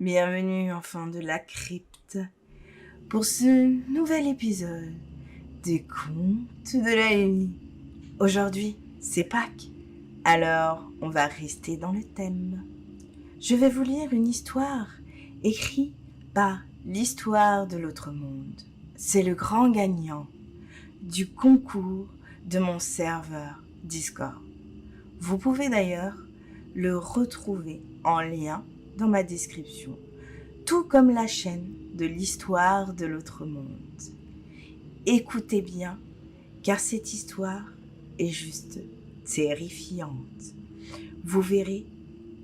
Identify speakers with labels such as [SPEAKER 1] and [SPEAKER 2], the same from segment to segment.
[SPEAKER 1] Bienvenue enfants de la crypte pour ce nouvel épisode des contes de la nuit. Aujourd'hui, c'est Pâques, alors on va rester dans le thème. Je vais vous lire une histoire écrite par l'histoire de l'autre monde. C'est le grand gagnant du concours de mon serveur Discord. Vous pouvez d'ailleurs le retrouver en lien dans ma description, tout comme la chaîne de l'histoire de l'autre monde. Écoutez bien, car cette histoire est juste terrifiante. Vous verrez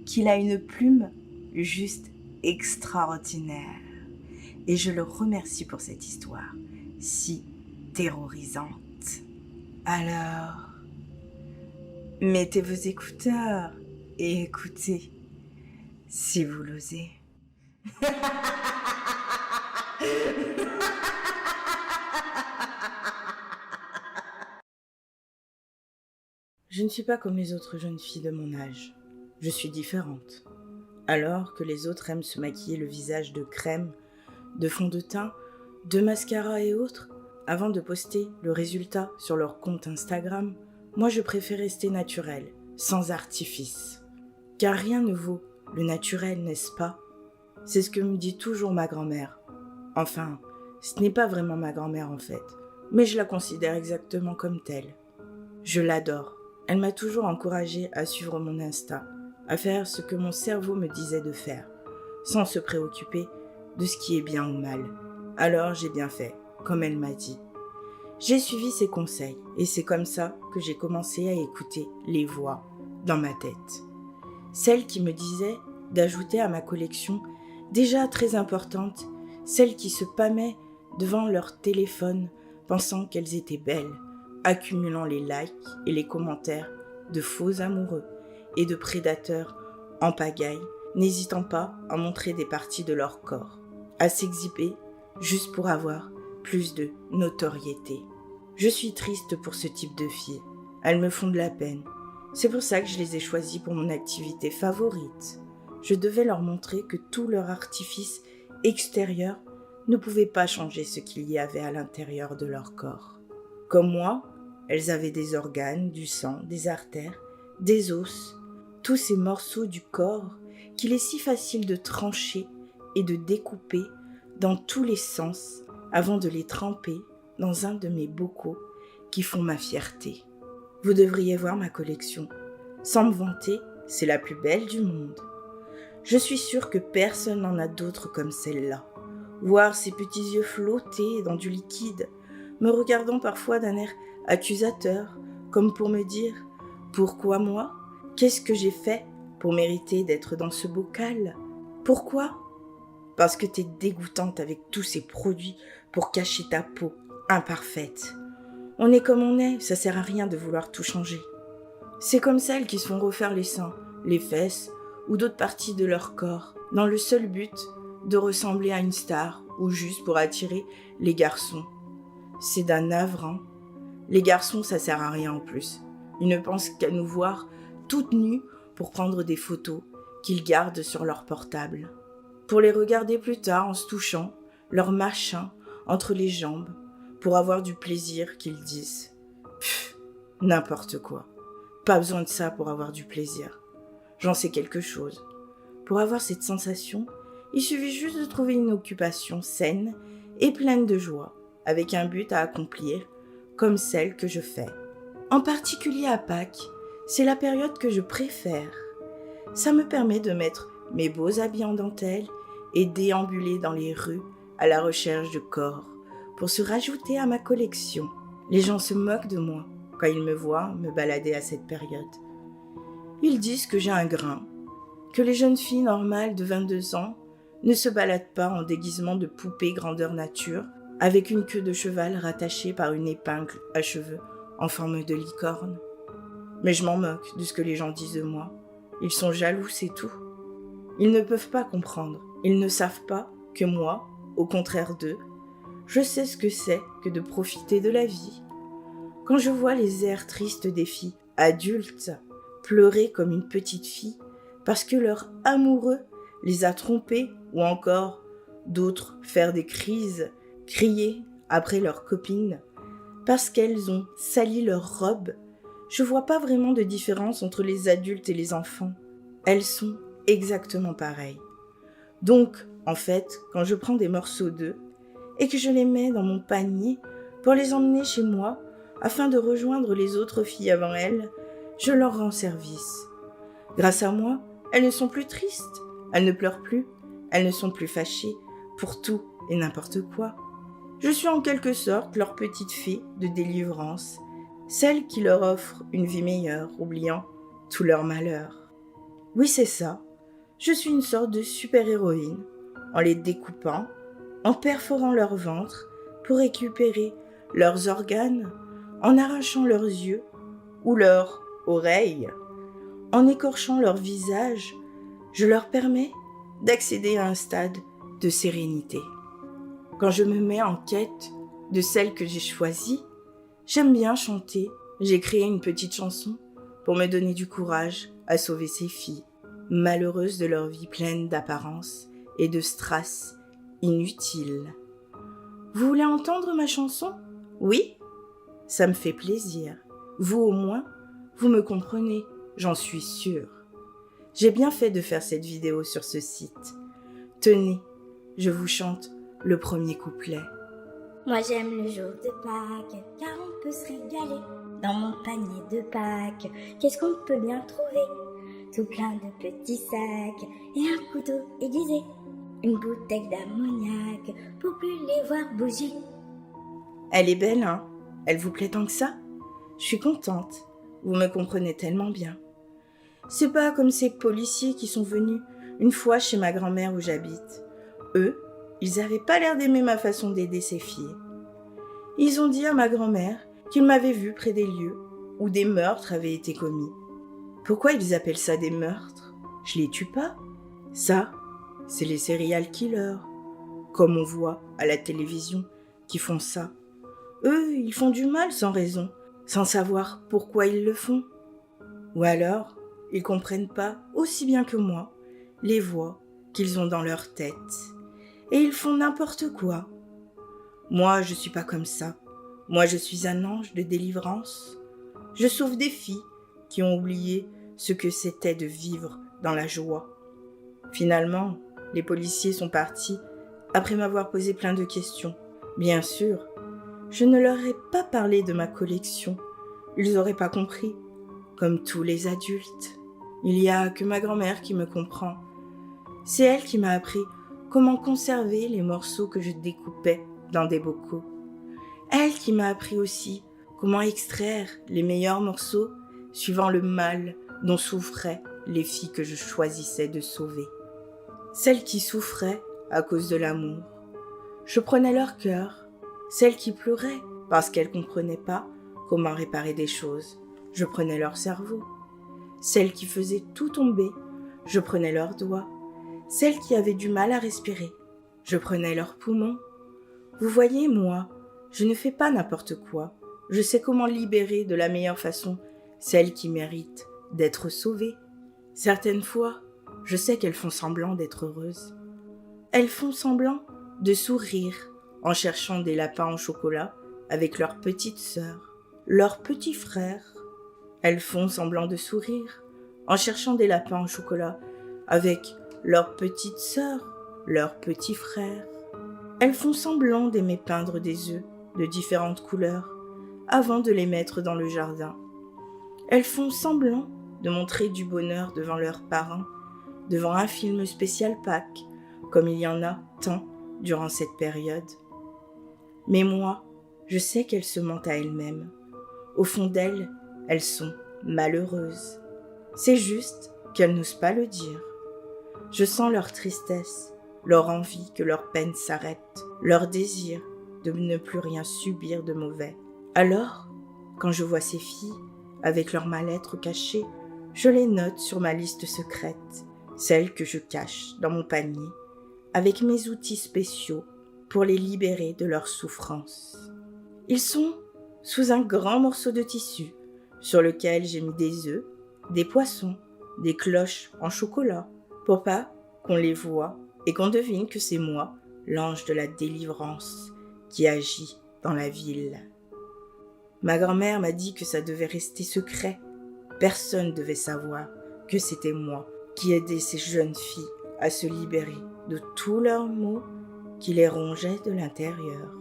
[SPEAKER 1] qu'il a une plume juste extraordinaire. Et je le remercie pour cette histoire si terrorisante. Alors, mettez vos écouteurs et écoutez, si vous l'osez. Je ne suis pas comme les autres jeunes filles de mon âge. Je suis différente. Alors que les autres aiment se maquiller le visage de crème, de fond de teint, de mascara et autres, avant de poster le résultat sur leur compte Instagram, moi je préfère rester naturelle, sans artifice. Car rien ne vaut le naturel, n'est-ce pas? C'est ce que me dit toujours ma grand-mère. Enfin, ce n'est pas vraiment ma grand-mère en fait, mais je la considère exactement comme telle. Je l'adore. Elle m'a toujours encouragée à suivre mon instinct, à faire ce que mon cerveau me disait de faire, sans se préoccuper de ce qui est bien ou mal. Alors j'ai bien fait, comme elle m'a dit. J'ai suivi ses conseils, et c'est comme ça que j'ai commencé à écouter les voix dans ma tête. Celles qui me disaient d'ajouter à ma collection, déjà très importante, celles qui se pâmaient devant leur téléphone, pensant qu'elles étaient belles, accumulant les likes et les commentaires de faux amoureux et de prédateurs en pagaille, n'hésitant pas à montrer des parties de leur corps, à s'exhiber juste pour avoir plus de notoriété. Je suis triste pour ce type de filles. Elles me font de la peine. C'est pour ça que je les ai choisies pour mon activité favorite. Je devais leur montrer que tout leur artifice extérieur ne pouvait pas changer ce qu'il y avait à l'intérieur de leur corps. Comme moi, elles avaient des organes, du sang, des artères, des os, tous ces morceaux du corps qu'il est si facile de trancher et de découper dans tous les sens avant de les tremper dans un de mes bocaux qui font ma fierté. Vous devriez voir ma collection. Sans me vanter, c'est la plus belle du monde. Je suis sûre que personne n'en a d'autres comme celle-là. Voir ses petits yeux flotter dans du liquide, me regardant parfois d'un air accusateur, comme pour me dire « Pourquoi moi? Qu'est-ce que j'ai fait pour mériter d'être dans ce bocal? Pourquoi? Parce que t'es dégoûtante avec tous ces produits pour cacher ta peau imparfaite. On est comme on est, ça sert à rien de vouloir tout changer. C'est comme celles qui se font refaire les seins, les fesses ou d'autres parties de leur corps, dans le seul but de ressembler à une star ou juste pour attirer les garçons. C'est d'un navrant. Les garçons, ça sert à rien en plus. Ils ne pensent qu'à nous voir toutes nues pour prendre des photos qu'ils gardent sur leur portable. Pour les regarder plus tard en se touchant leur machin entre les jambes, pour avoir du plaisir qu'ils disent. Pfff, n'importe quoi. Pas besoin de ça pour avoir du plaisir. J'en sais quelque chose. Pour avoir cette sensation, il suffit juste de trouver une occupation saine et pleine de joie, avec un but à accomplir, comme celle que je fais. En particulier à Pâques, c'est la période que je préfère. Ça me permet de mettre mes beaux habits en dentelle et déambuler dans les rues à la recherche de corps pour se rajouter à ma collection. Les gens se moquent de moi quand ils me voient me balader à cette période. Ils disent que j'ai un grain, que les jeunes filles normales de 22 ans ne se baladent pas en déguisement de poupée grandeur nature avec une queue de cheval rattachée par une épingle à cheveux en forme de licorne. Mais je m'en moque de ce que les gens disent de moi. Ils sont jaloux, c'est tout. Ils ne peuvent pas comprendre. Ils ne savent pas que moi, au contraire d'eux, je sais ce que c'est que de profiter de la vie. Quand je vois les airs tristes des filles adultes pleurer comme une petite fille parce que leur amoureux les a trompées ou encore d'autres faire des crises, crier après leurs copines parce qu'elles ont sali leur robe, je vois pas vraiment de différence entre les adultes et les enfants. Elles sont exactement pareilles. Donc, en fait, quand je prends des morceaux d'eux et que je les mets dans mon panier pour les emmener chez moi afin de rejoindre les autres filles avant elles, je leur rends service. Grâce à moi, elles ne sont plus tristes, elles ne pleurent plus, elles ne sont plus fâchées pour tout et n'importe quoi. Je suis en quelque sorte leur petite fée de délivrance, celle qui leur offre une vie meilleure, oubliant tous leurs malheurs. Oui, c'est ça. Je suis une sorte de super-héroïne, en les découpant, en perforant leur ventre pour récupérer leurs organes, en arrachant leurs yeux ou leurs oreilles, en écorchant leur visage, je leur permets d'accéder à un stade de sérénité. Quand je me mets en quête de celle que j'ai choisie, j'aime bien chanter. J'ai créé une petite chanson pour me donner du courage à sauver ces filles, malheureuses de leur vie pleine d'apparences et de strass inutiles. Vous voulez entendre ma chanson? Oui? Ça me fait plaisir. Vous au moins, vous me comprenez, j'en suis sûre. J'ai bien fait de faire cette vidéo sur ce site. Tenez, je vous chante le premier couplet.
[SPEAKER 2] Moi j'aime le jour de Pâques, car on peut se régaler. Dans mon panier de Pâques, qu'est-ce qu'on peut bien trouver? Tout plein de petits sacs et un couteau aiguisé. Une bouteille d'ammoniac pour plus les voir bouger.
[SPEAKER 1] Elle est belle, hein? Elle vous plaît tant que ça? Je suis contente, vous me comprenez tellement bien. C'est pas comme ces policiers qui sont venus une fois chez ma grand-mère où j'habite. Eux, ils avaient pas l'air d'aimer ma façon d'aider ces filles. Ils ont dit à ma grand-mère qu'ils m'avaient vu près des lieux où des meurtres avaient été commis. Pourquoi ils appellent ça des meurtres? Je les tue pas. Ça, c'est les serial killers, comme on voit à la télévision, qui font ça. Eux, ils font du mal sans raison, sans savoir pourquoi ils le font. Ou alors, ils comprennent pas, aussi bien que moi, les voix qu'ils ont dans leur tête. Et ils font n'importe quoi. Moi, je suis pas comme ça. Moi, je suis un ange de délivrance. Je sauve des filles qui ont oublié ce que c'était de vivre dans la joie. Finalement, les policiers sont partis après m'avoir posé plein de questions. Bien sûr, je ne leur ai pas parlé de ma collection. Ils n'auraient pas compris. Comme tous les adultes, il n'y a que ma grand-mère qui me comprend. C'est elle qui m'a appris comment conserver les morceaux que je découpais dans des bocaux. Elle qui m'a appris aussi comment extraire les meilleurs morceaux suivant le mal dont souffraient les filles que je choisissais de sauver. Celles qui souffraient à cause de l'amour. Je prenais leur cœur. Celles qui pleuraient parce qu'elles ne comprenaient pas comment réparer des choses. Je prenais leur cerveau. Celles qui faisaient tout tomber, je prenais leurs doigts. Celles qui avaient du mal à respirer, je prenais leurs poumons. Vous voyez, moi, je ne fais pas n'importe quoi. Je sais comment libérer de la meilleure façon celles qui méritent d'être sauvées. Certaines fois, je sais qu'elles font semblant d'être heureuses. Elles font semblant de sourire en cherchant des lapins en chocolat avec leur petite sœur, leur petit frère. Elles font semblant de sourire en cherchant des lapins en chocolat avec leur petite sœur, leur petit frère. Elles font semblant d'aimer peindre des œufs de différentes couleurs avant de les mettre dans le jardin. Elles font semblant de montrer du bonheur devant leurs parents, devant un film spécial Pâques, comme il y en a tant durant cette période. Mais moi, je sais qu'elles se mentent à elles-mêmes. Au fond d'elles, elles sont malheureuses. C'est juste qu'elles n'osent pas le dire. Je sens leur tristesse, leur envie que leur peine s'arrête, leur désir de ne plus rien subir de mauvais. Alors, quand je vois ces filles, avec leur mal-être caché, je les note sur ma liste secrète, celles que je cache dans mon panier, avec mes outils spéciaux pour les libérer de leur souffrance. Ils sont sous un grand morceau de tissu, sur lequel j'ai mis des œufs, des poissons, des cloches en chocolat, pour pas qu'on les voit et qu'on devine que c'est moi, l'ange de la délivrance, qui agit dans la ville. Ma grand-mère m'a dit que ça devait rester secret. Personne ne devait savoir que c'était moi qui aidais ces jeunes filles à se libérer de tous leurs maux qui les rongeaient de l'intérieur.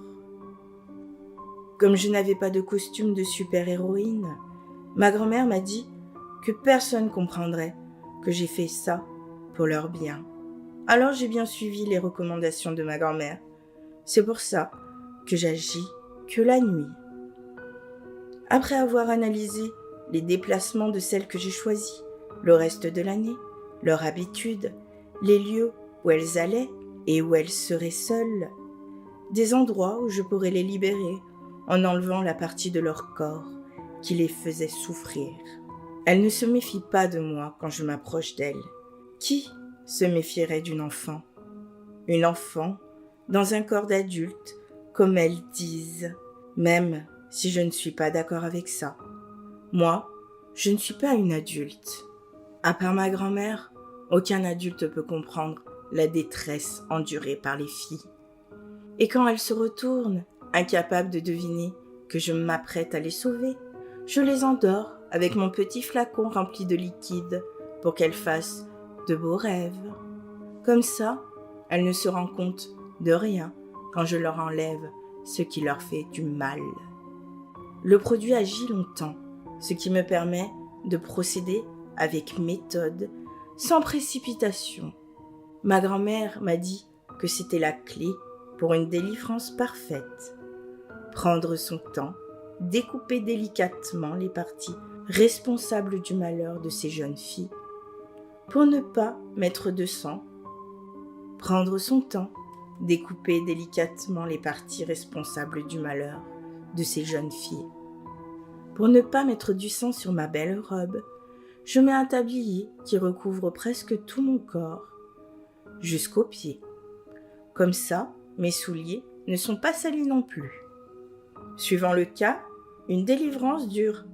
[SPEAKER 1] Comme je n'avais pas de costume de super-héroïne, ma grand-mère m'a dit que personne ne comprendrait que j'ai fait ça pour leur bien. Alors j'ai bien suivi les recommandations de ma grand-mère. C'est pour ça que j'agis que la nuit. Après avoir analysé les déplacements de celles que j'ai choisies, le reste de l'année, leur habitude, les lieux où elles allaient et où elles seraient seules, des endroits où je pourrais les libérer en enlevant la partie de leur corps qui les faisait souffrir. Elles ne se méfient pas de moi quand je m'approche d'elles. Qui se méfierait d'une enfant? Une enfant dans un corps d'adulte, comme elles disent, même si je ne suis pas d'accord avec ça. Moi, je ne suis pas une adulte. À part ma grand-mère, aucun adulte peut comprendre la détresse endurée par les filles. Et quand elles se retournent, incapables de deviner que je m'apprête à les sauver, je les endors avec mon petit flacon rempli de liquide pour qu'elles fassent de beaux rêves. Comme ça, elles ne se rendent compte de rien quand je leur enlève ce qui leur fait du mal. Le produit agit longtemps, ce qui me permet de procéder avec méthode, sans précipitation. Ma grand-mère m'a dit que c'était la clé pour une délivrance parfaite. Prendre son temps, découper délicatement les parties responsables du malheur de ces jeunes filles, pour ne pas mettre de sang. Prendre son temps, découper délicatement les parties responsables du malheur de ces jeunes filles. Pour ne pas mettre du sang sur ma belle robe, je mets un tablier qui recouvre presque tout mon corps, jusqu'aux pieds. Comme ça, mes souliers ne sont pas salis non plus. Suivant le cas, une délivrance dure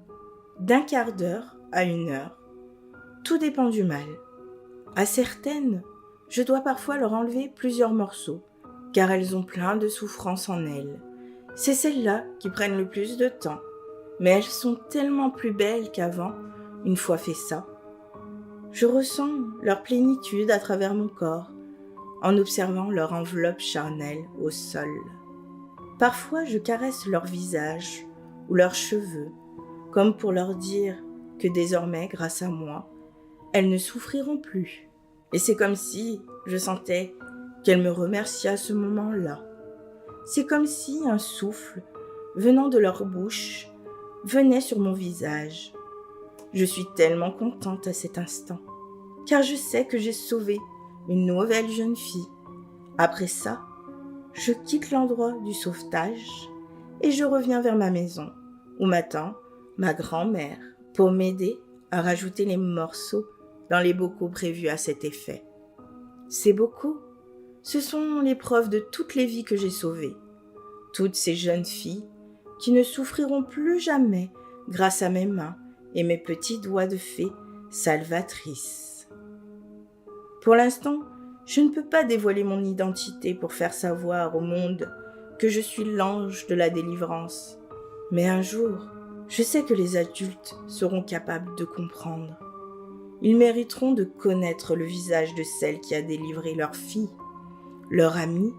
[SPEAKER 1] d'1 quart d'heure à 1 heure. Tout dépend du mal. À certaines, je dois parfois leur enlever plusieurs morceaux, car elles ont plein de souffrances en elles. C'est celles-là qui prennent le plus de temps, mais elles sont tellement plus belles qu'avant, une fois fait ça. Je ressens leur plénitude à travers mon corps, en observant leur enveloppe charnelle au sol. Parfois, je caresse leur visage ou leurs cheveux, comme pour leur dire que désormais, grâce à moi, elles ne souffriront plus. Et c'est comme si je sentais qu'elles me remerciaient à ce moment-là. C'est comme si un souffle, venant de leur bouche, venait sur mon visage. Je suis tellement contente à cet instant, car je sais que j'ai sauvé une nouvelle jeune fille. Après ça, je quitte l'endroit du sauvetage et je reviens vers ma maison, où m'attend ma grand-mère pour m'aider à rajouter les morceaux dans les bocaux prévus à cet effet. Ces bocaux, ce sont les preuves de toutes les vies que j'ai sauvées, toutes ces jeunes filles qui ne souffriront plus jamais grâce à mes mains et mes petits doigts de fée salvatrice. Pour l'instant, je ne peux pas dévoiler mon identité pour faire savoir au monde que je suis l'ange de la délivrance. Mais un jour, je sais que les adultes seront capables de comprendre. Ils mériteront de connaître le visage de celle qui a délivré leur fille, leur amie,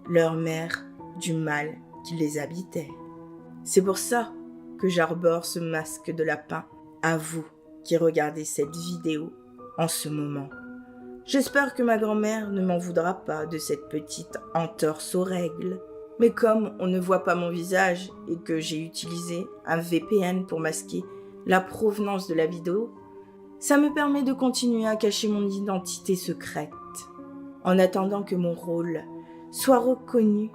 [SPEAKER 1] leur mère du mal qui les habitait. C'est pour ça que j'arbore ce masque de lapin à vous qui regardez cette vidéo en ce moment. J'espère que ma grand-mère ne m'en voudra pas de cette petite entorse aux règles. Mais comme on ne voit pas mon visage et que j'ai utilisé un VPN pour masquer la provenance de la vidéo, ça me permet de continuer à cacher mon identité secrète. En attendant que mon rôle soit reconnu,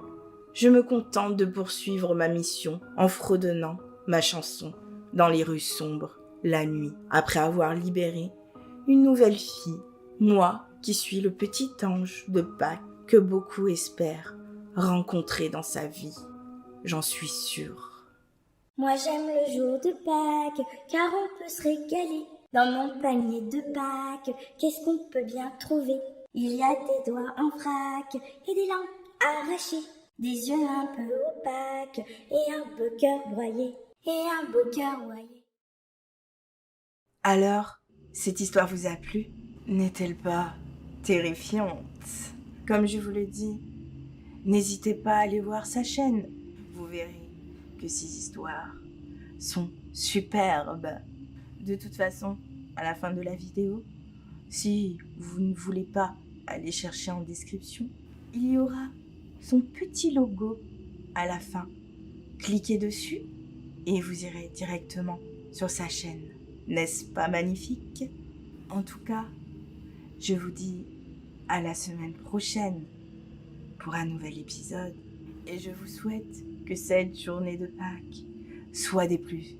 [SPEAKER 1] je me contente de poursuivre ma mission en fredonnant ma chanson dans les rues sombres la nuit, après avoir libéré une nouvelle fille, moi qui suis le petit ange de Pâques que beaucoup espèrent rencontrer dans sa vie. J'en suis sûre.
[SPEAKER 2] Moi j'aime le jour de Pâques, car on peut se régaler. Dans mon panier de Pâques, qu'est-ce qu'on peut bien trouver? Il y a des doigts en vrac et des langues arrachées, des yeux un peu opaques et un beau cœur broyé,
[SPEAKER 1] Alors, cette histoire vous a plu? N'est-elle pas terrifiante? Comme je vous le dis, n'hésitez pas à aller voir sa chaîne. Vous verrez que ces histoires sont superbes. De toute façon, à la fin de la vidéo, si vous ne voulez pas aller chercher en description, il y aura son petit logo à la fin. Cliquez dessus et vous irez directement sur sa chaîne. N'est-ce pas magnifique? En tout cas, je vous dis à la semaine prochaine pour un nouvel épisode et je vous souhaite que cette journée de Pâques soit des plus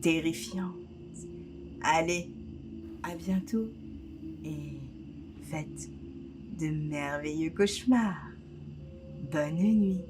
[SPEAKER 1] terrifiantes. Allez, à bientôt et faites de merveilleux cauchemars. Bonne nuit.